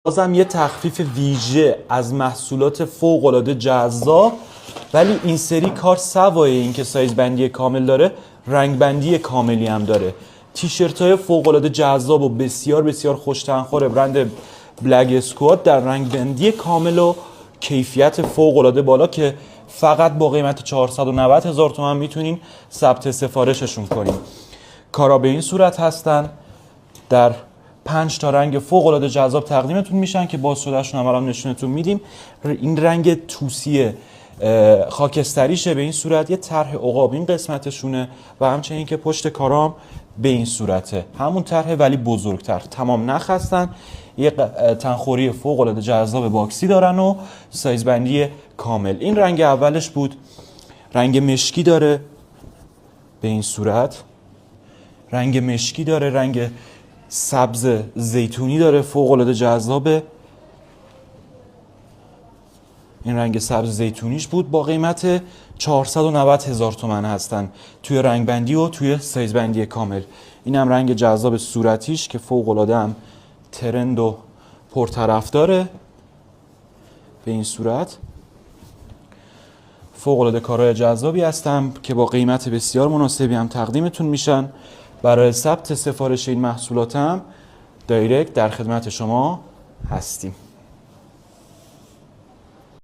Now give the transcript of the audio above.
بازم یه تخفیف ویژه از محصولات فوق‌العاده جذاب، ولی این سری کار سوای این که سایز بندی کامل داره، رنگ بندی کاملی هم داره. تیشرت های فوق‌العاده جذاب و بسیار بسیار خوش‌طمع برند بلک اسکواد در رنگ بندی کامل و کیفیت فوق‌العاده بالا که فقط با قیمت 490,000 تومان میتونین ثبت سفارششون کنین. کارا به این صورت هستن، در 5 تا رنگ فوق‌العاده جذاب تقدیمتون میشن که باز شدهشون هم الان نشونتون میدیم. این رنگ توسی خاکستریشه به این صورت، یه طرح عقاب این قسمتشونه و همچنین که پشت کارام به این صورته، همون طرح ولی بزرگتر. تمام نخ هستن، یه تنخوری فوق‌العاده جذاب باکسی دارن و سایز بندی کامل. این رنگ اولش بود، رنگ مشکی داره به این صورت، رنگ مشکی داره، رنگ سبز زیتونی داره، فوق‌العاده جذابه. این رنگ سبز زیتونیش بود، با قیمت 490,000 تومان هستن توی رنگ بندی و توی سایز بندی کامل. این هم رنگ جذاب صورتیش که فوق‌العاده هم ترند و پرطرفداره به این صورت. فوق‌العاده کارهای جذابی هستن که با قیمت بسیار مناسبی هم تقدیمتون میشن. برای ثبت سفارش این محصولات هم دایرکت در خدمت شما هستیم.